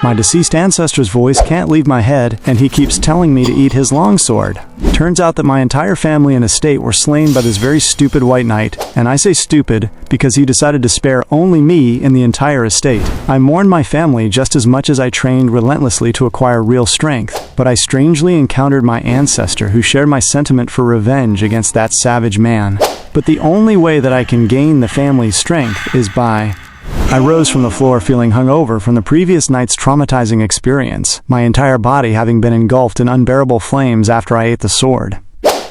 My deceased ancestor's voice can't leave my head, and he keeps telling me to eat his longsword. Turns out that my entire family and estate were slain by this very stupid white knight, and I say stupid because he decided to spare only me in the entire estate. I mourned my family just as much as I trained relentlessly to acquire real strength, but I strangely encountered my ancestor who shared my sentiment for revenge against that savage man. But the only way that I can gain the family's strength is by... I rose from the floor feeling hungover from the previous night's traumatizing experience, my entire body having been engulfed in unbearable flames after I ate the sword.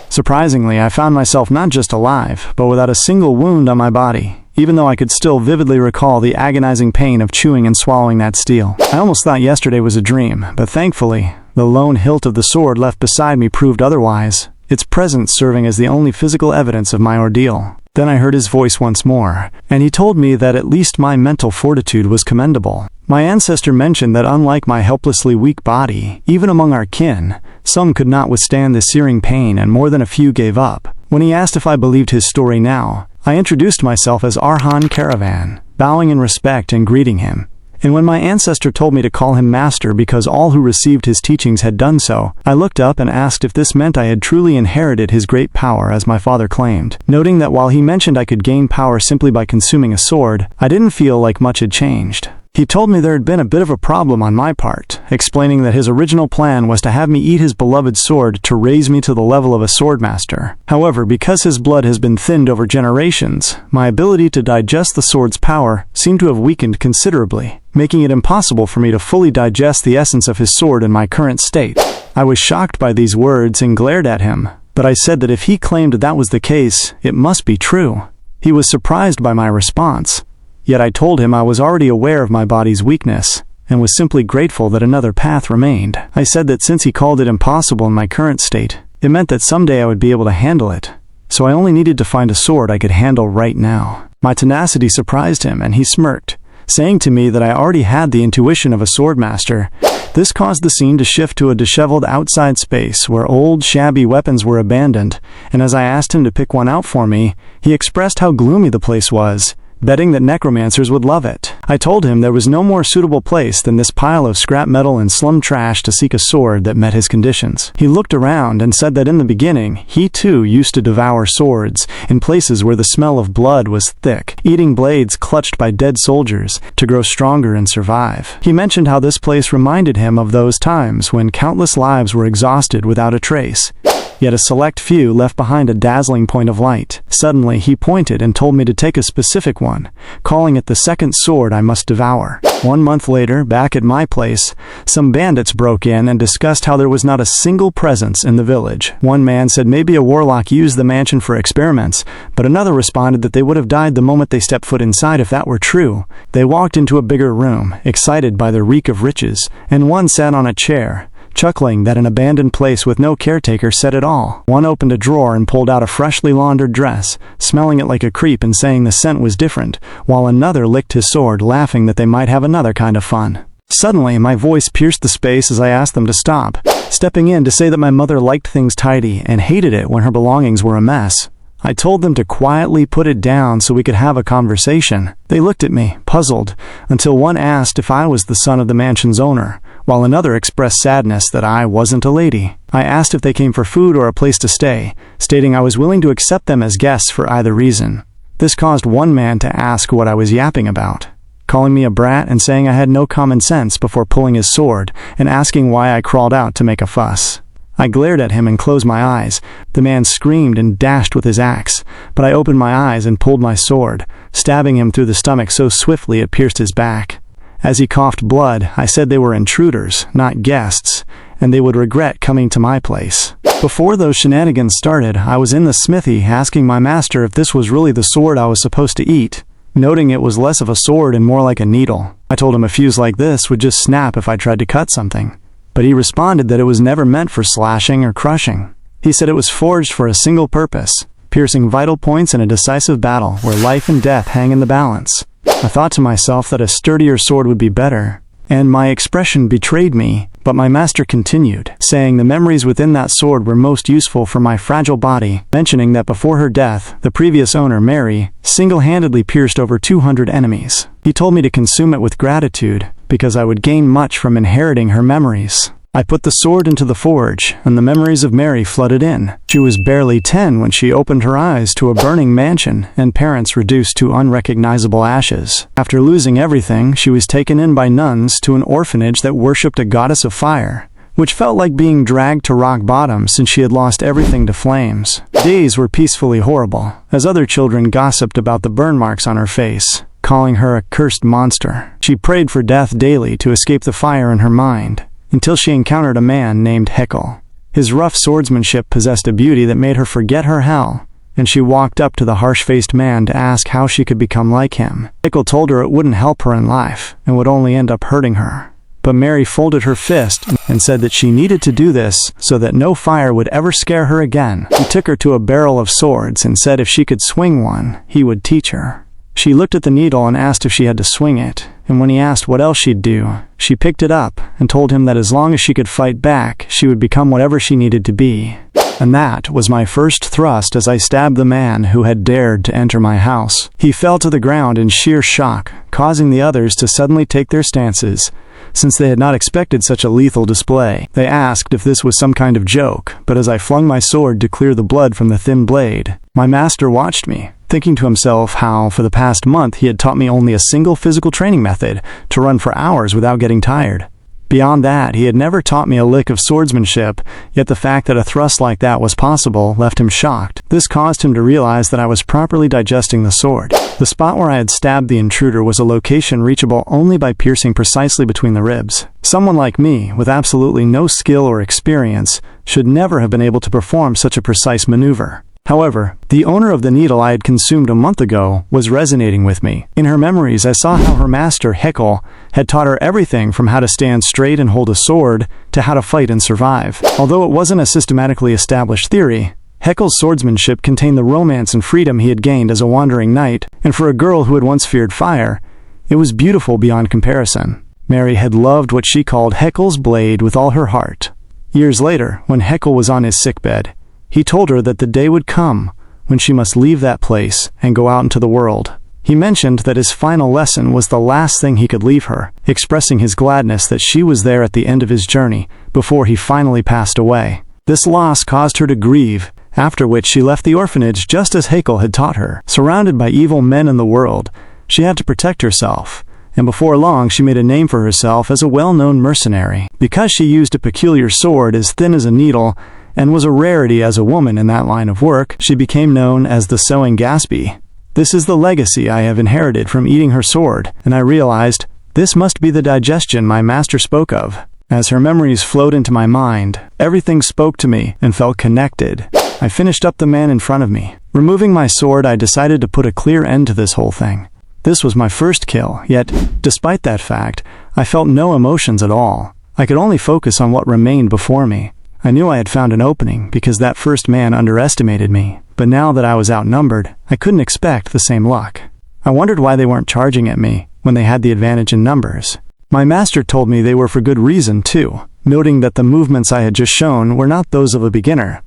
Surprisingly, I found myself not just alive, but without a single wound on my body, even though I could still vividly recall the agonizing pain of chewing and swallowing that steel. I almost thought yesterday was a dream, but thankfully, the lone hilt of the sword left beside me proved otherwise, its presence serving as the only physical evidence of my ordeal. Then I heard his voice once more, and he told me that at least my mental fortitude was commendable. My ancestor mentioned that unlike my helplessly weak body, even among our kin, some could not withstand the searing pain and more than a few gave up. When he asked if I believed his story now, I introduced myself as Arhan Caravan, bowing in respect and greeting him. And when my ancestor told me to call him master because all who received his teachings had done so, I looked up and asked if this meant I had truly inherited his great power as my father claimed. Noting that while he mentioned I could gain power simply by consuming a sword, I didn't feel like much had changed. He told me there had been a bit of a problem on my part, explaining that his original plan was to have me eat his beloved sword to raise me to the level of a swordmaster. However, because his blood has been thinned over generations, my ability to digest the sword's power seemed to have weakened considerably, making it impossible for me to fully digest the essence of his sword in my current state. I was shocked by these words and glared at him, but I said that if he claimed that was the case, it must be true. He was surprised by my response. Yet I told him I was already aware of my body's weakness, and was simply grateful that another path remained. I said that since he called it impossible in my current state, it meant that someday I would be able to handle it, so I only needed to find a sword I could handle right now. My tenacity surprised him, and he smirked, saying to me that I already had the intuition of a swordmaster. This caused the scene to shift to a disheveled outside space where old, shabby weapons were abandoned, and as I asked him to pick one out for me, he expressed how gloomy the place was, betting that necromancers would love it. I told him there was no more suitable place than this pile of scrap metal and slum trash to seek a sword that met his conditions. He looked around and said that in the beginning, he too used to devour swords in places where the smell of blood was thick, eating blades clutched by dead soldiers to grow stronger and survive. He mentioned how this place reminded him of those times when countless lives were exhausted without a trace, yet a select few left behind a dazzling point of light. Suddenly, he pointed and told me to take a specific one, calling it the second sword I must devour. 1 month later, back at my place, some bandits broke in and discussed how there was not a single presence in the village. One man said maybe a warlock used the mansion for experiments, but another responded that they would have died the moment they stepped foot inside if that were true. They walked into a bigger room, excited by the reek of riches, and one sat on a chair, chuckling that an abandoned place with no caretaker said it all. One opened a drawer and pulled out a freshly laundered dress, smelling it like a creep and saying the scent was different, while another licked his sword, laughing that they might have another kind of fun. Suddenly, my voice pierced the space as I asked them to stop, stepping in to say that my mother liked things tidy and hated it when her belongings were a mess. I told them to quietly put it down so we could have a conversation. They looked at me, puzzled, until one asked if I was the son of the mansion's owner, while another expressed sadness that I wasn't a lady. I asked if they came for food or a place to stay, stating I was willing to accept them as guests for either reason. This caused one man to ask what I was yapping about, calling me a brat and saying I had no common sense before pulling his sword and asking why I crawled out to make a fuss. I glared at him and closed my eyes. The man screamed and dashed with his axe, but I opened my eyes and pulled my sword, stabbing him through the stomach so swiftly it pierced his back. As he coughed blood, I said they were intruders, not guests, and they would regret coming to my place. Before those shenanigans started, I was in the smithy asking my master if this was really the sword I was supposed to eat, noting it was less of a sword and more like a needle. I told him a fuse like this would just snap if I tried to cut something, but he responded that it was never meant for slashing or crushing. He said it was forged for a single purpose, piercing vital points in a decisive battle where life and death hang in the balance. I thought to myself that a sturdier sword would be better, and my expression betrayed me, but my master continued, saying the memories within that sword were most useful for my fragile body, mentioning that before her death, the previous owner, Mary, single-handedly pierced over 200 enemies. He told me to consume it with gratitude, because I would gain much from inheriting her memories. I put the sword into the forge, and the memories of Mary flooded in. She was barely 10 when she opened her eyes to a burning mansion and parents reduced to unrecognizable ashes. After losing everything, she was taken in by nuns to an orphanage that worshipped a goddess of fire, which felt like being dragged to rock bottom since she had lost everything to flames. Days were peacefully horrible, as other children gossiped about the burn marks on her face, calling her a cursed monster. She prayed for death daily to escape the fire in her mind, until she encountered a man named Heckle. His rough swordsmanship possessed a beauty that made her forget her hell, and she walked up to the harsh-faced man to ask how she could become like him. Heckle told her it wouldn't help her in life, and would only end up hurting her. But Mary folded her fist and said that she needed to do this so that no fire would ever scare her again. He took her to a barrel of swords and said if she could swing one, he would teach her. She looked at the needle and asked if she had to swing it, and when he asked what else she'd do, she picked it up and told him that as long as she could fight back, she would become whatever she needed to be. And that was my first thrust as I stabbed the man who had dared to enter my house. He fell to the ground in sheer shock, causing the others to suddenly take their stances, since they had not expected such a lethal display. They asked if this was some kind of joke, but as I flung my sword to clear the blood from the thin blade, my master watched me, thinking to himself how, for the past month, he had taught me only a single physical training method, to run for hours without getting tired. Beyond that, he had never taught me a lick of swordsmanship, yet the fact that a thrust like that was possible left him shocked. This caused him to realize that I was properly digesting the sword. The spot where I had stabbed the intruder was a location reachable only by piercing precisely between the ribs. Someone like me, with absolutely no skill or experience, should never have been able to perform such a precise maneuver. However, the owner of the needle I had consumed a month ago was resonating with me. In her memories, I saw how her master, Heckle, had taught her everything from how to stand straight and hold a sword to how to fight and survive. Although it wasn't a systematically established theory, Heckle's swordsmanship contained the romance and freedom he had gained as a wandering knight, and for a girl who had once feared fire, it was beautiful beyond comparison. Mary had loved what she called Heckle's blade with all her heart. Years later, when Heckle was on his sickbed, he told her that the day would come when she must leave that place and go out into the world. He mentioned that his final lesson was the last thing he could leave her, expressing his gladness that she was there at the end of his journey before he finally passed away. This loss caused her to grieve, after which she left the orphanage just as Heckle had taught her. Surrounded by evil men in the world, she had to protect herself, and before long she made a name for herself as a well-known mercenary. Because she used a peculiar sword as thin as a needle, and was a rarity as a woman in that line of work, she became known as the Sewing Gaspy. This is the legacy I have inherited from eating her sword, and I realized this must be the digestion my master spoke of. As her memories flowed into my mind, everything spoke to me and felt connected. I finished up the man in front of me. Removing my sword, I decided to put a clear end to this whole thing. This was my first kill, yet, despite that fact, I felt no emotions at all. I could only focus on what remained before me. I knew I had found an opening because that first man underestimated me, but now that I was outnumbered, I couldn't expect the same luck. I wondered why they weren't charging at me when they had the advantage in numbers. My master told me they were for good reason too, noting that the movements I had just shown were not those of a beginner.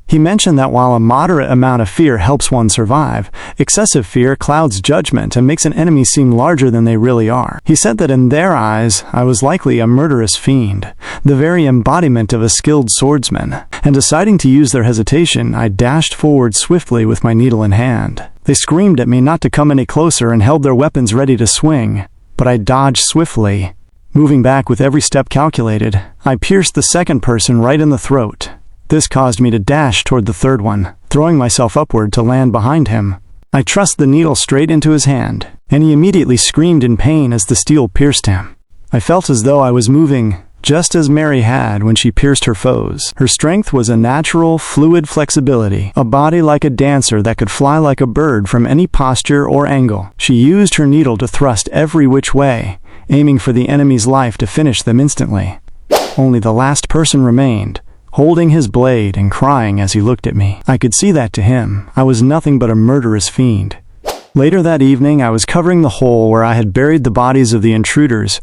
He mentioned that while a moderate amount of fear helps one survive, excessive fear clouds judgment and makes an enemy seem larger than they really are. He said that in their eyes, I was likely a murderous fiend, the very embodiment of a skilled swordsman, and deciding to use their hesitation, I dashed forward swiftly with my needle in hand. They screamed at me not to come any closer and held their weapons ready to swing, but I dodged swiftly. Moving back with every step calculated, I pierced the second person right in the throat. This caused me to dash toward the third one, throwing myself upward to land behind him. I thrust the needle straight into his hand, and he immediately screamed in pain as the steel pierced him. I felt as though I was moving, just as Mary had when she pierced her foes. Her strength was a natural, fluid flexibility, a body like a dancer that could fly like a bird from any posture or angle. She used her needle to thrust every which way, aiming for the enemy's life to finish them instantly. Only the last person remained, holding his blade and crying as he looked at me. I could see that to him, I was nothing but a murderous fiend. Later that evening, I was covering the hole where I had buried the bodies of the intruders,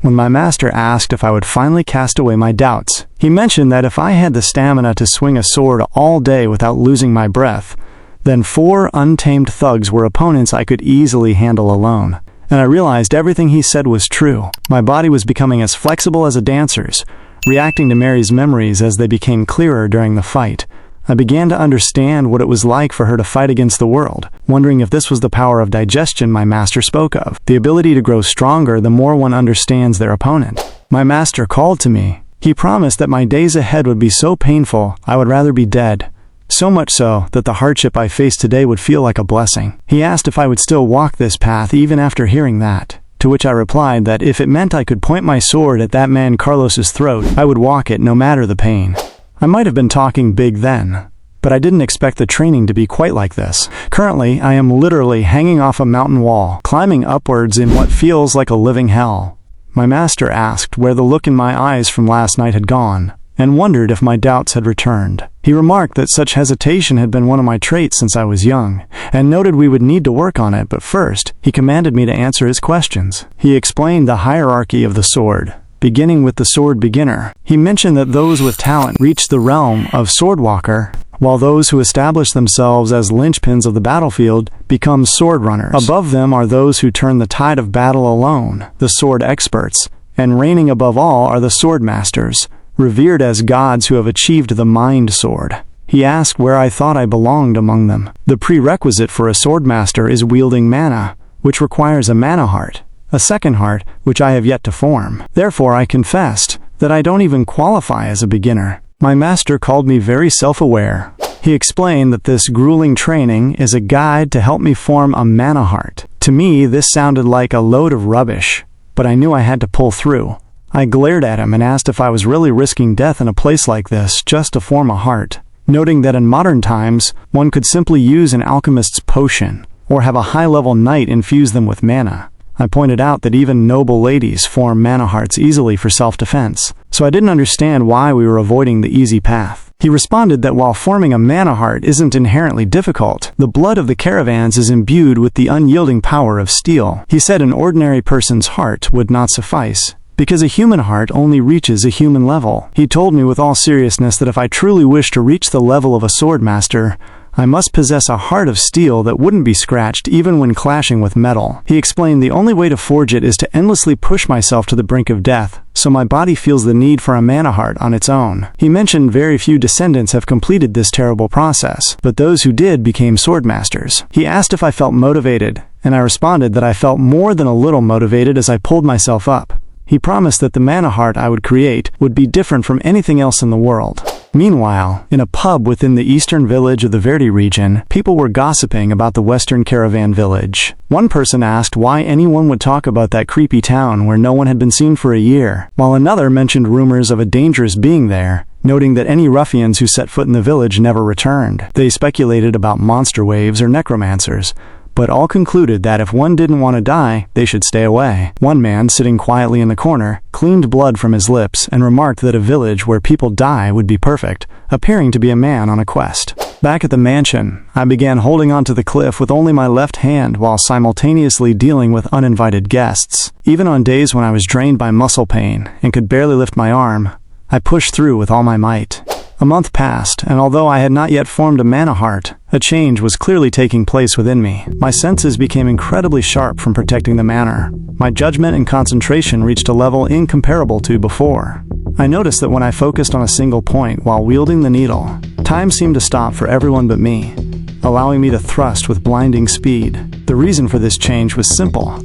when my master asked if I would finally cast away my doubts. He mentioned that if I had the stamina to swing a sword all day without losing my breath, then 4 untamed thugs were opponents I could easily handle alone. and I realized everything he said was true. My body was becoming as flexible as a dancer's, reacting to Mary's memories as they became clearer during the fight. I began to understand what it was like for her to fight against the world, wondering if this was the power of digestion my master spoke of, the ability to grow stronger the more one understands their opponent. My master called to me. He promised that my days ahead would be so painful I would rather be dead. So much so that the hardship I faced today would feel like a blessing. He asked if I would still walk this path even after hearing that, to which I replied that if it meant I could point my sword at that man Carlos's throat, I would walk it no matter the pain. I might have been talking big then, but I didn't expect the training to be quite like this. Currently, I am literally hanging off a mountain wall, climbing upwards in what feels like a living hell. My master asked where the look in my eyes from last night had gone, and wondered if my doubts had returned. He remarked that such hesitation had been one of my traits since I was young, and noted we would need to work on it, but first, he commanded me to answer his questions. He explained the hierarchy of the sword, beginning with the sword beginner. He mentioned that those with talent reach the realm of swordwalker, while those who establish themselves as linchpins of the battlefield become sword runners. Above them are those who turn the tide of battle alone, the sword experts, and reigning above all are the sword masters, revered as gods who have achieved the mind sword. He asked where I thought I belonged among them. The prerequisite for a sword master is wielding mana, which requires a mana heart, a second heart which I have yet to form. Therefore I confessed that I don't even qualify as a beginner. My master called me very self-aware. He explained that this grueling training is a guide to help me form a mana heart. To me, this sounded like a load of rubbish, but I knew I had to pull through. I glared at him and asked if I was really risking death in a place like this just to form a heart, noting that in modern times, one could simply use an alchemist's potion, or have a high-level knight infuse them with mana. I pointed out that even noble ladies form mana hearts easily for self-defense, so I didn't understand why we were avoiding the easy path. He responded that while forming a mana heart isn't inherently difficult, the blood of the caravans is imbued with the unyielding power of steel. He said an ordinary person's heart would not suffice, because a human heart only reaches a human level. He told me with all seriousness that if I truly wished to reach the level of a sword master, I must possess a heart of steel that wouldn't be scratched even when clashing with metal. He explained the only way to forge it is to endlessly push myself to the brink of death, so my body feels the need for a mana heart on its own. He mentioned very few descendants have completed this terrible process, but those who did became sword masters. He asked if I felt motivated, and I responded that I felt more than a little motivated as I pulled myself up. He promised that the mana heart I would create would be different from anything else in the world. Meanwhile, in a pub within the eastern village of the Verdi region, people were gossiping about the western caravan village. One person asked why anyone would talk about that creepy town where no one had been seen for a year, while another mentioned rumors of a dangerous being there, noting that any ruffians who set foot in the village never returned. They speculated about monster waves or necromancers, but all concluded that if one didn't want to die, they should stay away. One man, sitting quietly in the corner, cleaned blood from his lips and remarked that a village where people die would be perfect, appearing to be a man on a quest. Back at the mansion, I began holding onto the cliff with only my left hand while simultaneously dealing with uninvited guests. Even on days when I was drained by muscle pain and could barely lift my arm, I pushed through with all my might. A month passed, and although I had not yet formed a mana heart, a change was clearly taking place within me. My senses became incredibly sharp from protecting the manor. My judgment and concentration reached a level incomparable to before. I noticed that when I focused on a single point while wielding the needle, time seemed to stop for everyone but me, allowing me to thrust with blinding speed. The reason for this change was simple.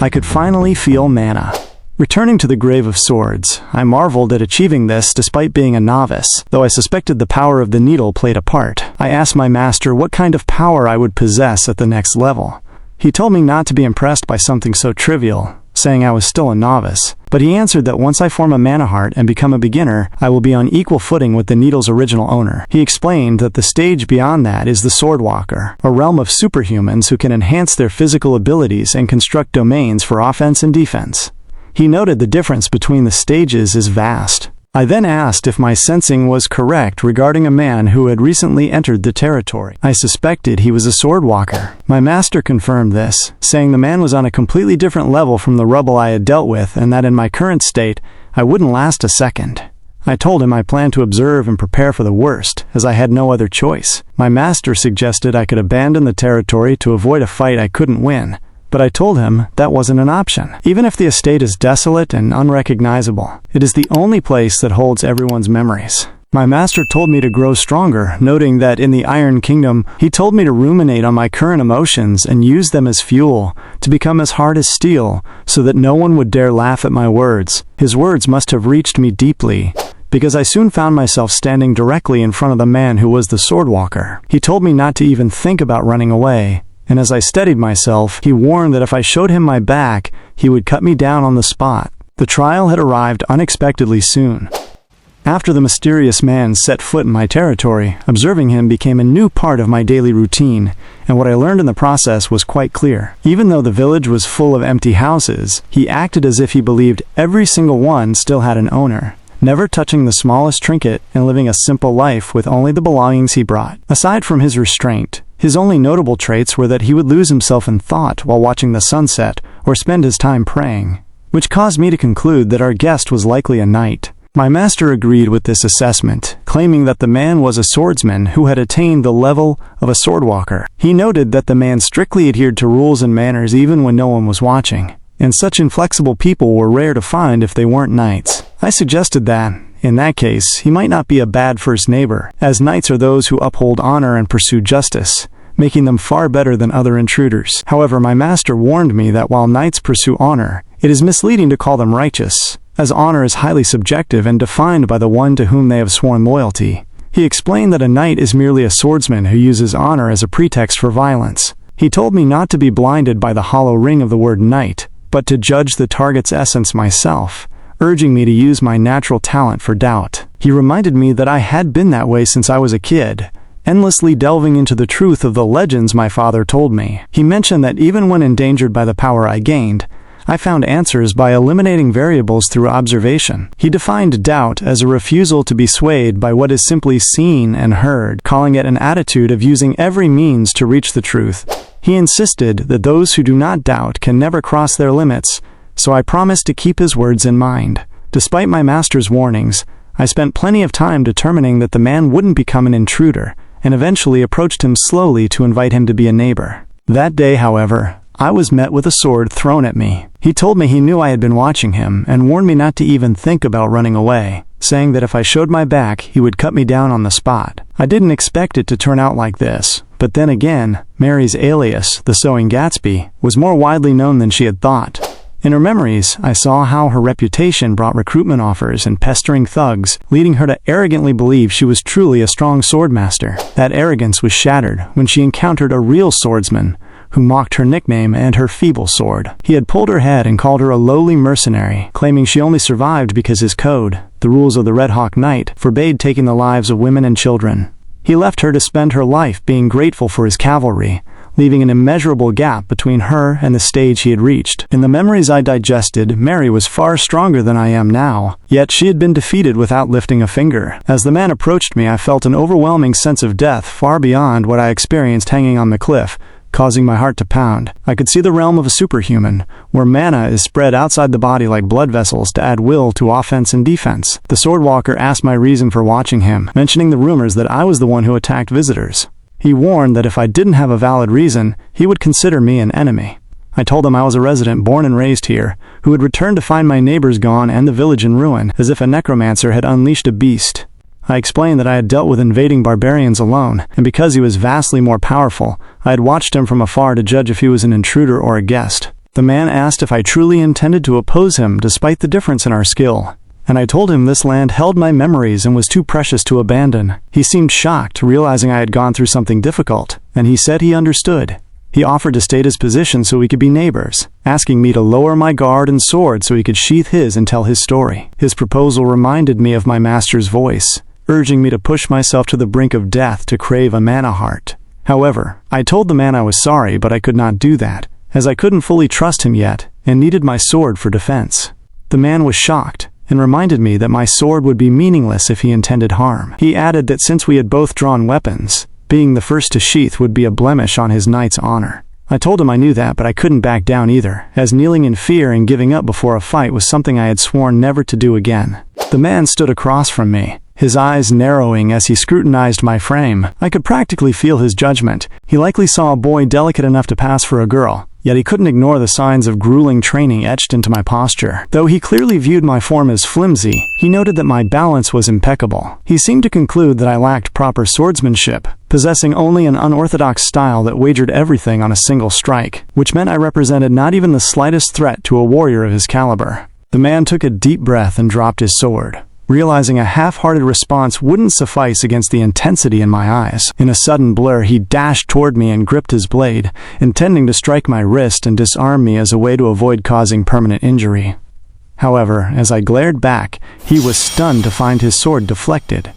I could finally feel mana. Returning to the Grave of Swords, I marveled at achieving this despite being a novice, though I suspected the power of the needle played a part. I asked my master what kind of power I would possess at the next level. He told me not to be impressed by something so trivial, saying I was still a novice, but he answered that once I form a mana heart and become a beginner, I will be on equal footing with the needle's original owner. He explained that the stage beyond that is the Swordwalker, a realm of superhumans who can enhance their physical abilities and construct domains for offense and defense. He noted the difference between the stages is vast. I then asked if my sensing was correct regarding a man who had recently entered the territory. I suspected he was a swordwalker. My master confirmed this, saying the man was on a completely different level from the rubble I had dealt with and that in my current state, I wouldn't last a second. I told him I planned to observe and prepare for the worst, as I had no other choice. My master suggested I could abandon the territory to avoid a fight I couldn't win, But I told him that wasn't an option. Even if the estate is desolate and unrecognizable, it is the only place that holds everyone's memories. My master told me to grow stronger, noting that in the Iron Kingdom, he told me to ruminate on my current emotions and use them as fuel to become as hard as steel, so that no one would dare laugh at my words. His words must have reached me deeply, because I soon found myself standing directly in front of the man who was the Swordwalker. He told me not to even think about running away, and as I steadied myself, he warned that if I showed him my back, he would cut me down on the spot. The trial had arrived unexpectedly soon. After the mysterious man set foot in my territory, observing him became a new part of my daily routine, and what I learned in the process was quite clear. Even though the village was full of empty houses, he acted as if he believed every single one still had an owner, never touching the smallest trinket and living a simple life with only the belongings he brought. Aside from his restraint, his only notable traits were that he would lose himself in thought while watching the sunset or spend his time praying, which caused me to conclude that our guest was likely a knight. My master agreed with this assessment, claiming that the man was a swordsman who had attained the level of a swordwalker. He noted that the man strictly adhered to rules and manners even when no one was watching, and such inflexible people were rare to find if they weren't knights. I suggested that, in that case, he might not be a bad first neighbor, as knights are those who uphold honor and pursue justice, making them far better than other intruders. However, my master warned me that while knights pursue honor, it is misleading to call them righteous, as honor is highly subjective and defined by the one to whom they have sworn loyalty. He explained that a knight is merely a swordsman who uses honor as a pretext for violence. He told me not to be blinded by the hollow ring of the word knight, but to judge the target's essence myself, urging me to use my natural talent for doubt. He reminded me that I had been that way since I was a kid, endlessly delving into the truth of the legends my father told me. He mentioned that even when endangered by the power I gained, I found answers by eliminating variables through observation. He defined doubt as a refusal to be swayed by what is simply seen and heard, calling it an attitude of using every means to reach the truth. He insisted that those who do not doubt can never cross their limits, so I promised to keep his words in mind. Despite my master's warnings, I spent plenty of time determining that the man wouldn't become an intruder, and eventually approached him slowly to invite him to be a neighbor. That day, however, I was met with a sword thrown at me. He told me he knew I had been watching him and warned me not to even think about running away, saying that if I showed my back, he would cut me down on the spot. I didn't expect it to turn out like this, but then again, Mary's alias, the Sewing Gatsby, was more widely known than she had thought. In her memories, I saw how her reputation brought recruitment offers and pestering thugs, leading her to arrogantly believe she was truly a strong swordmaster. That arrogance was shattered when she encountered a real swordsman, who mocked her nickname and her feeble sword. He had pulled her head and called her a lowly mercenary, claiming she only survived because his code, the rules of the Red Hawk Knight, forbade taking the lives of women and children. He left her to spend her life being grateful for his cavalry, leaving an immeasurable gap between her and the stage he had reached. In the memories I digested, Mary was far stronger than I am now, yet she had been defeated without lifting a finger. As the man approached me, I felt an overwhelming sense of death far beyond what I experienced hanging on the cliff, causing my heart to pound. I could see the realm of a superhuman, where mana is spread outside the body like blood vessels to add will to offense and defense. The Swordwalker asked my reason for watching him, mentioning the rumors that I was the one who attacked visitors. He warned that if I didn't have a valid reason, he would consider me an enemy. I told him I was a resident born and raised here, who had returned to find my neighbors gone and the village in ruin, as if a necromancer had unleashed a beast. I explained that I had dealt with invading barbarians alone, and because he was vastly more powerful, I had watched him from afar to judge if he was an intruder or a guest. The man asked if I truly intended to oppose him despite the difference in our skill, and I told him this land held my memories and was too precious to abandon. He seemed shocked, realizing I had gone through something difficult, and he said he understood. He offered to state his position so we could be neighbors, asking me to lower my guard and sword so he could sheath his and tell his story. His proposal reminded me of my master's voice, urging me to push myself to the brink of death to crave a mana heart. However, I told the man I was sorry, but I could not do that, as I couldn't fully trust him yet, and needed my sword for defense. The man was shocked, and reminded me that my sword would be meaningless if he intended harm. He added that since we had both drawn weapons, being the first to sheath would be a blemish on his knight's honor. I told him I knew that, but I couldn't back down either, as kneeling in fear and giving up before a fight was something I had sworn never to do again. The man stood across from me, his eyes narrowing as he scrutinized my frame. I could practically feel his judgment. He likely saw a boy delicate enough to pass for a girl, yet he couldn't ignore the signs of grueling training etched into my posture. Though he clearly viewed my form as flimsy, he noted that my balance was impeccable. He seemed to conclude that I lacked proper swordsmanship, possessing only an unorthodox style that wagered everything on a single strike, which meant I represented not even the slightest threat to a warrior of his caliber. The man took a deep breath and dropped his sword, realizing a half-hearted response wouldn't suffice against the intensity in my eyes. In a sudden blur, he dashed toward me and gripped his blade, intending to strike my wrist and disarm me as a way to avoid causing permanent injury. However, as I glared back, he was stunned to find his sword deflected.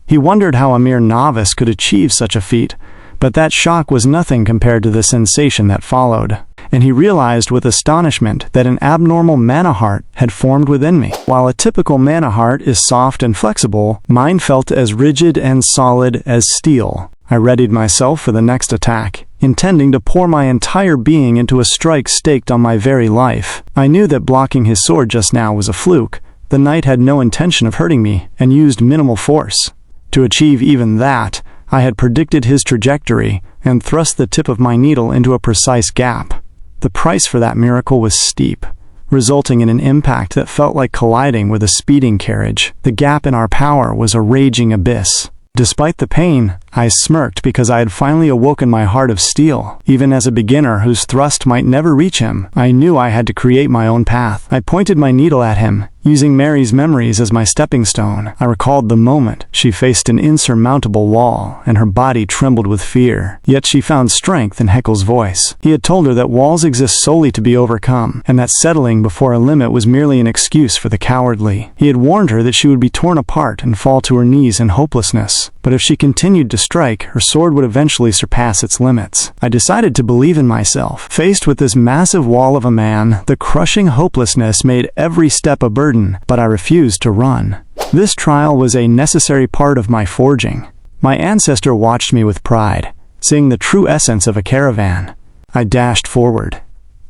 He wondered how a mere novice could achieve such a feat, but that shock was nothing compared to the sensation that followed, and he realized with astonishment that an abnormal mana heart had formed within me. While a typical mana heart is soft and flexible, mine felt as rigid and solid as steel. I readied myself for the next attack, intending to pour my entire being into a strike staked on my very life. I knew that blocking his sword just now was a fluke. The knight had no intention of hurting me and used minimal force. To achieve even that, I had predicted his trajectory and thrust the tip of my needle into a precise gap. The price for that miracle was steep, resulting in an impact that felt like colliding with a speeding carriage. The gap in our power was a raging abyss. Despite the pain, I smirked because I had finally awoken my heart of steel. Even as a beginner whose thrust might never reach him, I knew I had to create my own path. I pointed my needle at him, using Mary's memories as my stepping stone. I recalled the moment she faced an insurmountable wall, and her body trembled with fear. Yet she found strength in Heckle's voice. He had told her that walls exist solely to be overcome, and that settling before a limit was merely an excuse for the cowardly. He had warned her that she would be torn apart and fall to her knees in hopelessness. But if she continued to strike, her sword would eventually surpass its limits. I decided to believe in myself. Faced with this massive wall of a man, the crushing hopelessness made every step a burden, but I refused to run. This trial was a necessary part of my forging. My ancestor watched me with pride, seeing the true essence of a caravan. I dashed forward.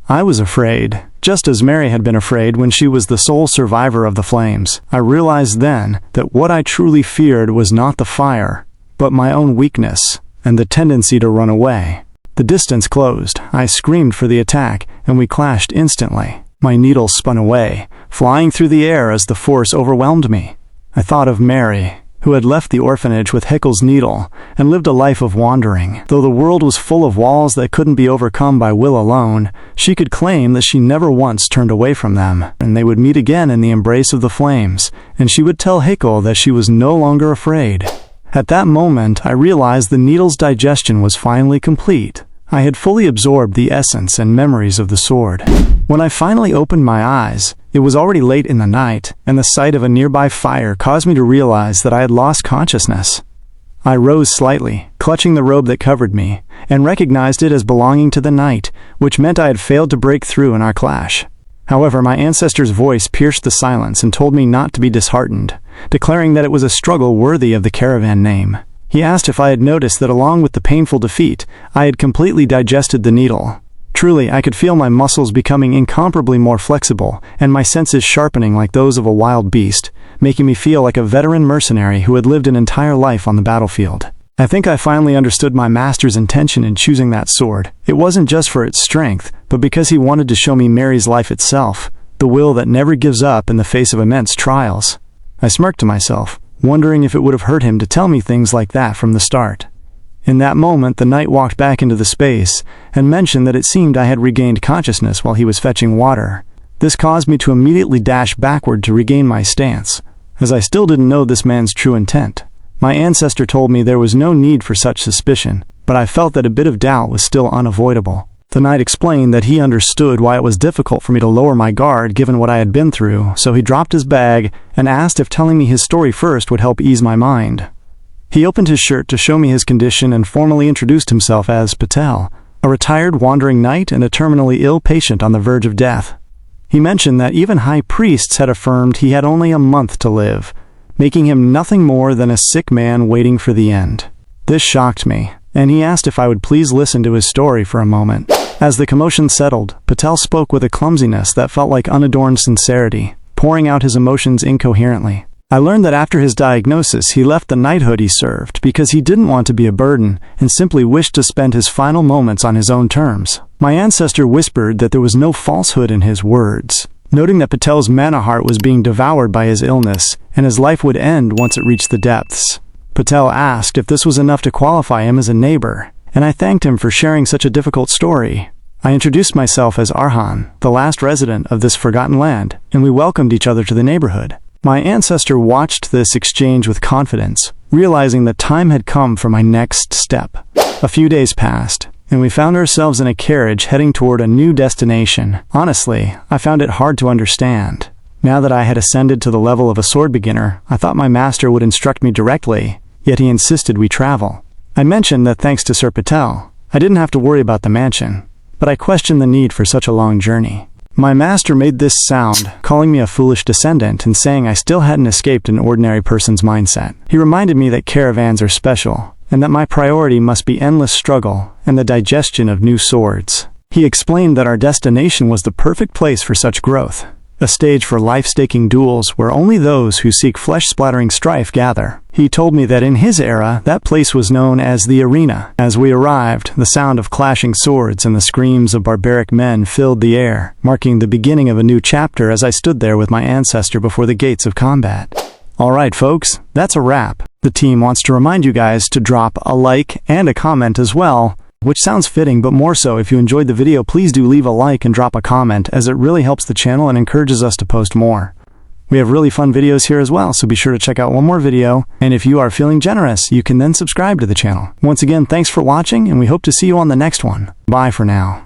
I was afraid, just as Mary had been afraid when she was the sole survivor of the flames. I realized then that what I truly feared was not the fire, but my own weakness and the tendency to run away. The distance closed. I screamed for the attack, and we clashed instantly. My needle spun away, flying through the air as the force overwhelmed me. I thought of Mary, who had left the orphanage with Heckle's needle and lived a life of wandering. Though the world was full of walls that couldn't be overcome by will alone, she could claim that she never once turned away from them, and they would meet again in the embrace of the flames, and she would tell Heckle that she was no longer afraid. At that moment, I realized the needle's digestion was finally complete. I had fully absorbed the essence and memories of the sword. When I finally opened my eyes, it was already late in the night, and the sight of a nearby fire caused me to realize that I had lost consciousness. I rose slightly, clutching the robe that covered me, and recognized it as belonging to the knight, which meant I had failed to break through in our clash. However, my ancestor's voice pierced the silence and told me not to be disheartened, declaring that it was a struggle worthy of the caravan name. He asked if I had noticed that along with the painful defeat, I had completely digested the needle. Truly, I could feel my muscles becoming incomparably more flexible, and my senses sharpening like those of a wild beast, making me feel like a veteran mercenary who had lived an entire life on the battlefield. I think I finally understood my master's intention in choosing that sword. It wasn't just for its strength, but because he wanted to show me Mary's life itself, the will that never gives up in the face of immense trials. I smirked to myself, wondering if it would have hurt him to tell me things like that from the start. In that moment, the knight walked back into the space and mentioned that it seemed I had regained consciousness while he was fetching water. This caused me to immediately dash backward to regain my stance, as I still didn't know this man's true intent. My ancestor told me there was no need for such suspicion, but I felt that a bit of doubt was still unavoidable. The knight explained that he understood why it was difficult for me to lower my guard given what I had been through, so he dropped his bag and asked if telling me his story first would help ease my mind. He opened his shirt to show me his condition and formally introduced himself as Patel, a retired wandering knight and a terminally ill patient on the verge of death. He mentioned that even high priests had affirmed he had only a month to live, making him nothing more than a sick man waiting for the end. This shocked me, and he asked if I would please listen to his story for a moment. As the commotion settled, Patel spoke with a clumsiness that felt like unadorned sincerity, pouring out his emotions incoherently. I learned that after his diagnosis, he left the knighthood he served because he didn't want to be a burden and simply wished to spend his final moments on his own terms. My ancestor whispered that there was no falsehood in his words, noting that Patel's mana heart was being devoured by his illness, and his life would end once it reached the depths. Patel asked if this was enough to qualify him as a neighbor, and I thanked him for sharing such a difficult story. I introduced myself as Arhan, the last resident of this forgotten land, and we welcomed each other to the neighborhood. My ancestor watched this exchange with confidence, realizing that time had come for my next step. A few days passed, and we found ourselves in a carriage heading toward a new destination. Honestly, I found it hard to understand. Now that I had ascended to the level of a sword beginner, I thought my master would instruct me directly, yet he insisted we travel. I mentioned that thanks to Sir Patel, I didn't have to worry about the mansion, but I questioned the need for such a long journey. My master made this sound, calling me a foolish descendant and saying I still hadn't escaped an ordinary person's mindset. He reminded me that caravans are special, and that my priority must be endless struggle and the digestion of new swords. He explained that our destination was the perfect place for such growth, a stage for life-staking duels where only those who seek flesh-splattering strife gather. He told me that in his era, that place was known as the arena. As we arrived, the sound of clashing swords and the screams of barbaric men filled the air, marking the beginning of a new chapter as I stood there with my ancestor before the gates of combat. Alright folks, that's a wrap. The team wants to remind you guys to drop a like and a comment as well, which sounds fitting, but more so if you enjoyed the video, please do leave a like and drop a comment, as it really helps the channel and encourages us to post more. We have really fun videos here as well, so be sure to check out one more video, and if you are feeling generous, you can then subscribe to the channel. Once again, thanks for watching, and we hope to see you on the next one. Bye for now.